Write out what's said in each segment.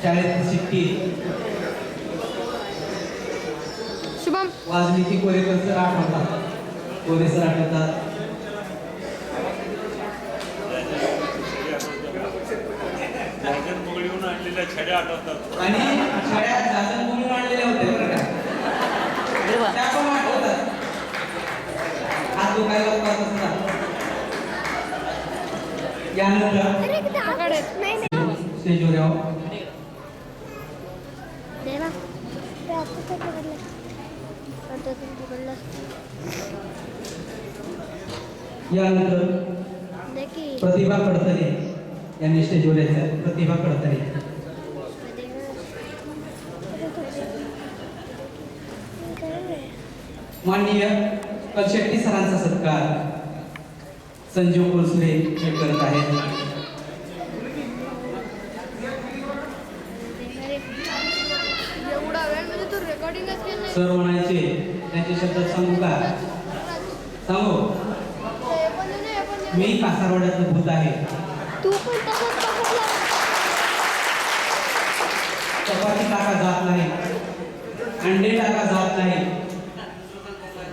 शाळेत शिट्टी शुभम वाजली की कोरेकर सर आठवतात, कोरे सर आठवतात. छड्या आठवतात आणि छड्या जाजन बोलून आणलेल्या होत्या बरं का, त्या पण आठवतात. हात दुखायला लागतात असतात. यानंतर स्टेजवर यावं. यानंतर प्रतिभा कडतरे यांनी स्टेजवर यायचं. प्रतिभा कडतरे. माननीय कलशेट्टी सरांचा सत्कार संजीव कोलसुरे हे करत आहेत. सर म्हणायचे त्यांचे शब्द सांगू का? सांगू. मी कासारवाड्याचं भूत आहे. चपाती टाका जात नाही, अंडे टाका जात नाही,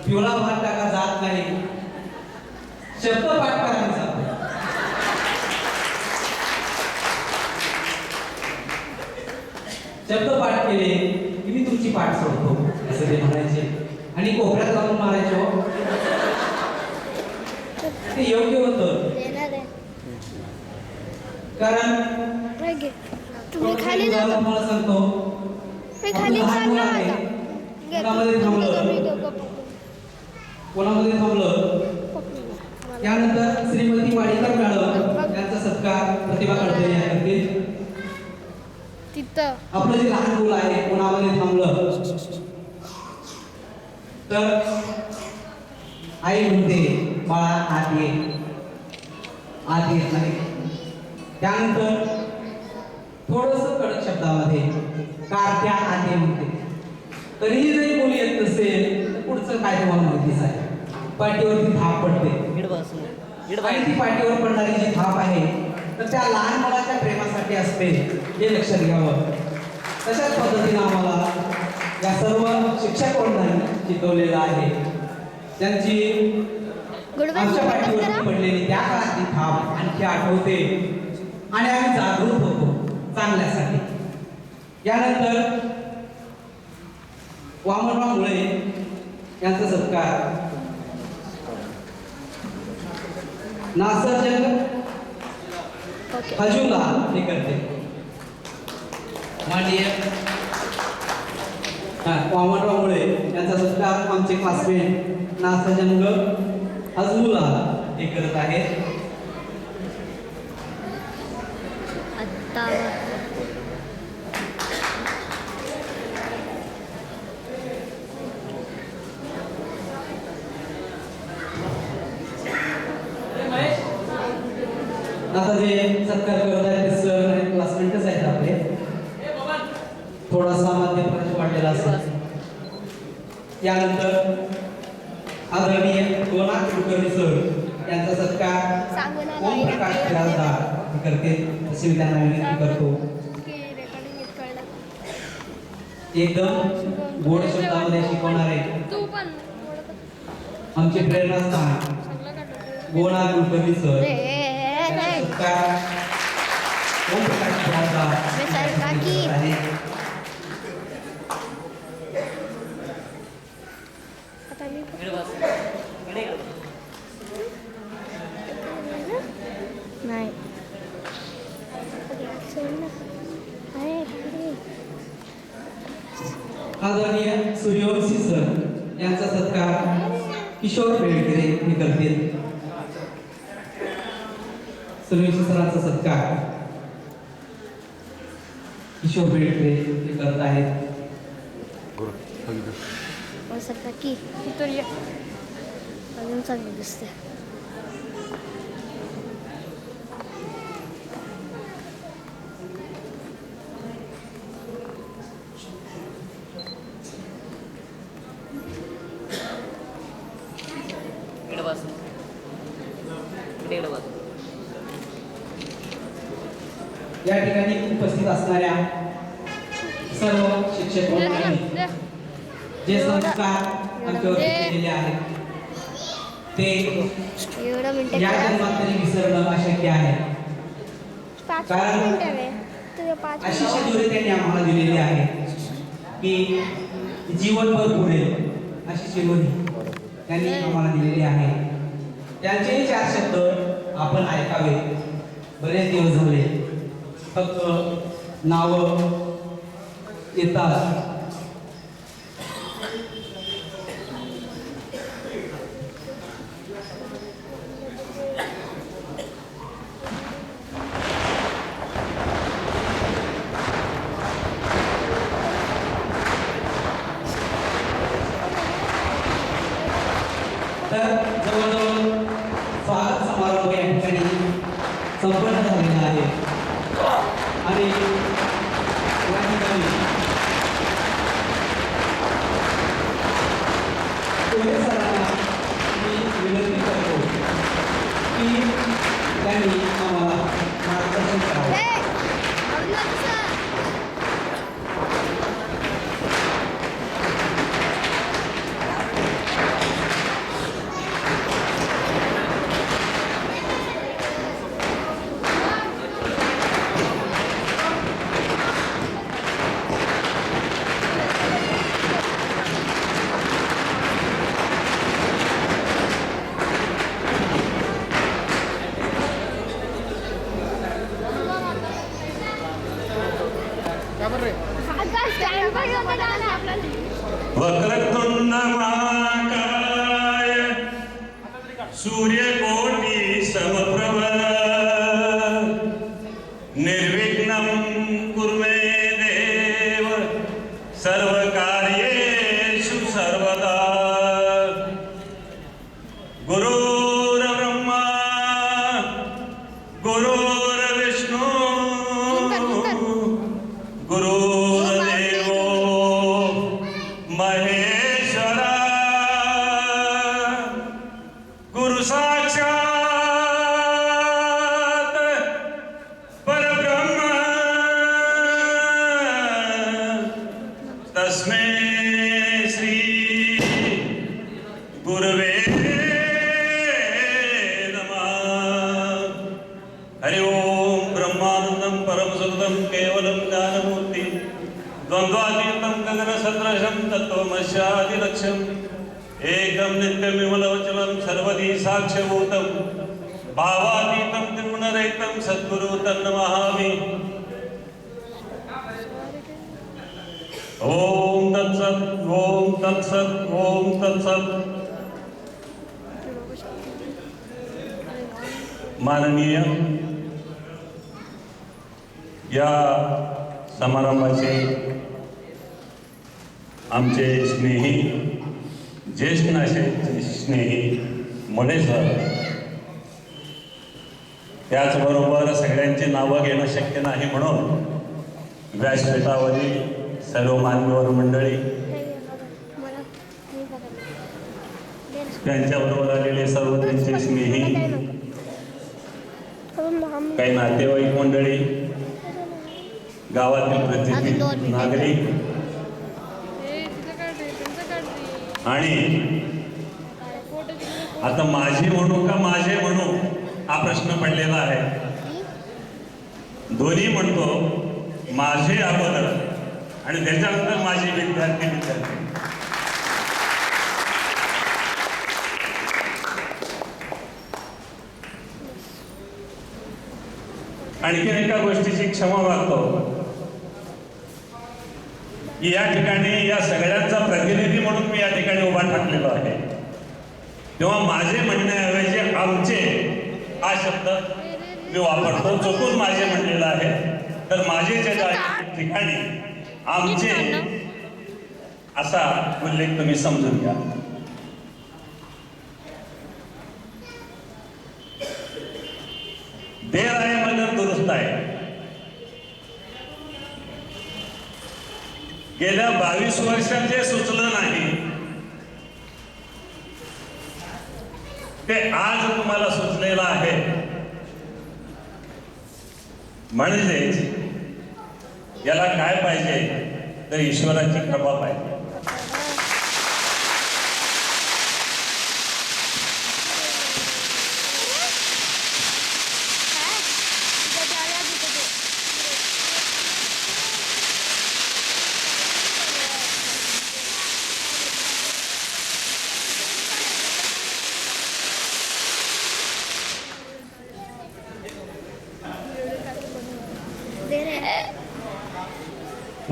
पिवळा भात टाका जात नाही. शब्द पाठ करायचा. शब्द पाठ केले की मी तुमची पाठ सोडतो असं ते म्हणायचे. आणि कोपऱ्यात जाऊन मारायचे हो. ते योग्य होतं, कारण तुम्ही खाली जा. तुम्हाला सांगतो खाली कोणामध्ये थांबलं. त्यानंतर श्रीमती वाडीकर मॅडम यांचा सत्कार प्रतिभा कडतरे यांनी करतील. तिथं आपलं जे लहान मुलं आहे कोणामध्ये थांबलं तर आई म्हणते बाळा आत ये, आत येत नाही. त्यानंतर थोडस कडक शब्दामध्ये कारत्या आत ये म्हणते. तरीही जरी कोणी येत नसेल तर पुढचं काय तुम्हाला माहितीच आहे. पाठीवरती थाप पडते आणि ती पाठीवर पडणारी जी थाप आहे तर त्या लहान मुलाच्या प्रेमासाठी असते हे लक्षात घ्यावं. तशाच पद्धतीने आम्हाला या सर्व शिक्षक वर्गांनी शिकवलेलं आहे. त्यांची आमच्या पाठीवरती पडलेली त्या काळातली थाप आणखी आठवते आणि आम्ही जागृत होतो चांगल्यासाठी. यानंतर वामनराव मुळे यांचा सत्कार नासरजंग हजूला हे करते. माननीय वामनराव मुळे यांचा सत्कार आमचे क्लासमेट नासरजंग हजमुला हे करत आहेत. आता जे सत्कार करत आहेत ते सर आणि क्लासमेटच आहेत आपले. थोडासा मध्यप्रदेश वाढलेला असेल. यानंतर आदरणीय गोना कुलकर्णी सर यांचा सत्कार ओम प्रकाश बिराजदार करते अशी मी त्यांना विनंती करतो. एकदम गोड शब्दामध्ये शिकवणारे आमचे प्रेरणास्थान गोना कुलकर्णी सर सत्कार ओम प्रकाश बिराजदार आहे. नाही आदरणीय सूर्यवंशी सर यांचा सत्कार किशोर बेळकेरे हे करतील. सूर्यवंशी सरांचा सत्कार किशोर बेळकेरे हे करत आहेत. की अजून चांगली दिसते. या ठिकाणी उपस्थित असणाऱ्या सर्व शिक्षक मंडळी जे संस्कार आमच्यावर केलेले आहेत ते एवढं मिनिटं या जन्मात तरी विसरणं अशक्य आहे. कारण अशी शिदोरी त्यांनी आम्हाला दिलेली आहे की जीवनभर पुढेल अशी शिदोरी त्यांनी आम्हाला दिलेली आहे. त्यांचेही 4 शब्द आपण ऐकावे. बरेच दिवस झाले फक्त नावं येतात. तर जवळजवळ स्वागत समारंभ या ठिकाणी संपन्न झालेला आहे आणि या ठिकाणी कोल्हे सरांना मी विनंती करतो की त्यांनी आम्हाला मार्गदर्शन करावे. वक्रतुंड महाकाय सूर्यकोटि समप्रभ निर्विघ्नं कुरु मे देव सर्वकार्येषु सर्वदा. गुरुर्ब्रह्मा गुरुर्विष्णु गुरुर्देवो महेश्वरा गुरु साक्षात परब्रह्म तस्मै श्री गुरवे नमः. हरि ओम. ब्रह्मानंदं परमसुखदं केवलं ज्ञानमूर्ति द्वन्द्वातीतं गगनसदृशं तत्त्वमस्यादिलक्ष्यम् एकं नित्यविमलवचलं सर्वदी साक्ष्यभूतं भावातीतं त्रिगुणरहितं सद्गुरु तन्नमामि. ओम तत्सत् ओम तत्सत् ओम तत्सत्. माननीय या समारंभाचे आमचे स्नेही ज्येष्ठ स्नेही मोडे सर, त्याचबरोबर सगळ्यांची नावं घेणं शक्य नाही म्हणून व्यासपीठावरील सर्व मान्यवर मंडळी, त्यांच्याबरोबर आलेले सर्व त्यांचे स्नेही, काही नातेवाईक मंडळी, गावातील प्रतिष्ठित नागरिक आणि आता माझे म्हणू का माझे म्हणू हा प्रश्न पडलेला आहे. दोन्ही म्हणतो, माझे अगोदर आणि त्याच्यानंतर माझे विद्यार्थी. आणखी एका गोष्टीची क्षमा मागतो की या ठिकाणी या सगळ्यांचा प्रतिनिधी म्हणून मी या ठिकाणी उभा ठाकलेलो आहे, तेव्हा माझे म्हणण्याऐवजी आमचे हा शब्द मी वापरतो. चुकून माझे म्हणलेला आहे, तर माझेच्या ठिकाणी आमचे असा उल्लेख तुम्ही समजून घ्या. देर आहे मगर दुरुस्त आहे. गेल्या 22 वर्षात जे सुचलं नाही ते आज तुम्हाला सुचलेलं आहे. म्हणजेच याला काय पाहिजे तर ईश्वराची कृपा पाहिजे.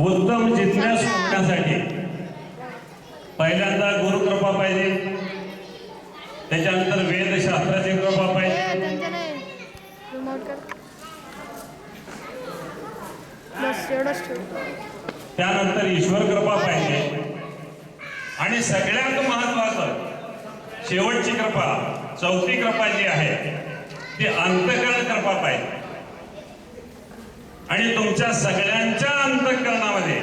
उत्तम जिज्ञास होण्यासाठी पहिल्यांदा गुरुकृपा पाहिजे, त्याच्यानंतर वेदशास्त्राची कृपा पाहिजे, त्यानंतर ईश्वर कृपा पाहिजे आणि सगळ्यात महत्वाचं शेवटची कृपा, चौथी कृपा जी आहे ती अंतःकरण कृपा पाहिजे. आणि तुमच्या सगळ्यांच्या अंतःकरणामध्ये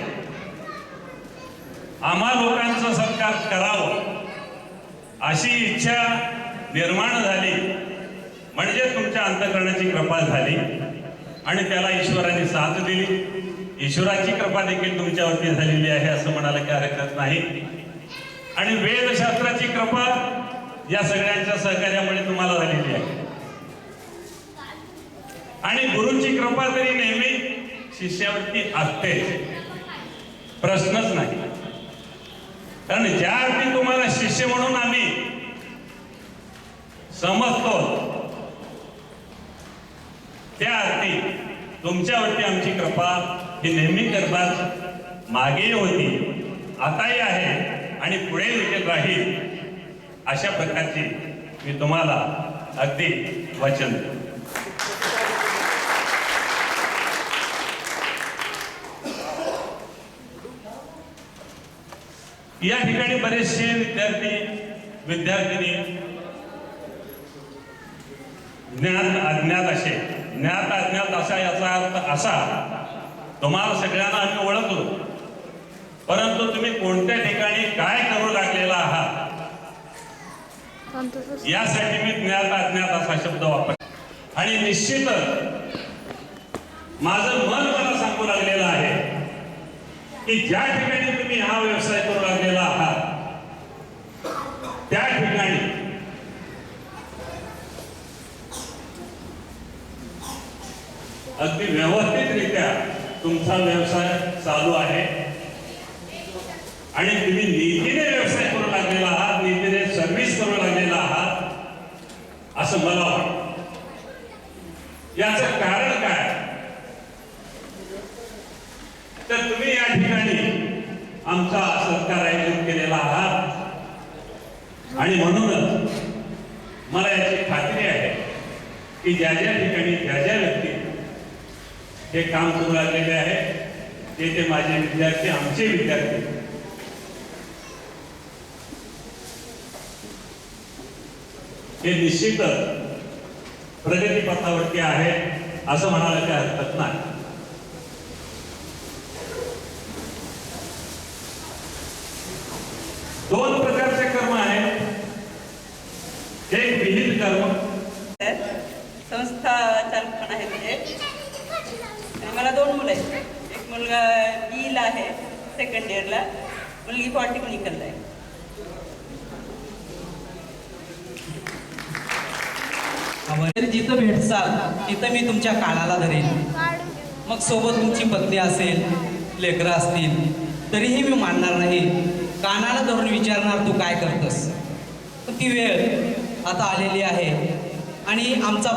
आम्हा लोकांचा सत्कार करावं अशी इच्छा निर्माण झाली म्हणजे तुमच्या अंतःकरणाची कृपा झाली आणि त्याला ईश्वराने साथ दिली. ईश्वराची कृपा देखील तुमच्यावरती झालेली आहे असं म्हणायला काही हरकत नाही. आणि वेदशास्त्राची कृपा या सगळ्यांच्या सहकार्यामुळे तुम्हाला झालेली आहे. आणि गुरुची कृपा तरी नेहमी शिष्यावरती असते, प्रश्नच नाही. कारण ज्या अर्थी तुम्हाला शिष्य म्हणून आम्ही समजतो त्या अर्थी तुमच्यावरती आमची कृपा ही नेहमी करतात, मागे होती, आताही आहे आणि पुढे देखील राहील अशा प्रकारची मी तुम्हाला अगदी वचन देतो. या ठिकाणी बरेचसे विद्यार्थिनी ज्ञात अज्ञात असा याचा अर्थ असा, तुम्हाला सगळ्यांना आम्ही ओळखलो, परंतु तुम्ही कोणत्या ठिकाणी काय करू लागलेला आहात यासाठी मी ज्ञात अज्ञात असा शब्द वापरतो. आणि निश्चितच माझं मन मला सांगू लागलेलं आहे की ज्या ठिकाणी तुम्ही हा व्यवसाय करू लागलेला आहात त्या ठिकाणी अगदी व्यवस्थितरित्या तुमचा व्यवसाय चालू आहे आणि तुम्ही नीतीने व्यवसाय करू लागलेला आहात, नीतीने सर्व्हिस करू लागलेला आहात असं मला वाटतं. याचं कारण काय तर तुम्ही या ठिकाणी आमचा सत्कार आयोजित केलेला आहात आणि म्हणूनच मला याची खात्री आहे की ज्या ज्या ठिकाणी ज्या ज्या व्यक्ती हे काम करू लागलेले आहे ते माझे विद्यार्थी, आमचे विद्यार्थी हे निश्चितच प्रगतीपथावरती आहे असं म्हणायला काही हरकत नाही. दोन प्रकारचे कर्म आहेत, एक विहित कर्म, संस्था चालक पण आहे म्हणजे. आणि मला 2 मुलं आहेत. एक मुलगा बीला आहे, सेकंड इयरला, मुलगी पॉलिटेक्निकलला आहे. जिथं भेटसाल तिथं मी तुमच्या कानाला धरेन. मग सोबत तुमची पत्नी असेल, लेकरं असतील तरीही मी मानणार नाही. कानाला धरून विचारणार तू काय करतस. ती वेळ आता आलेली आहे आणि आमचा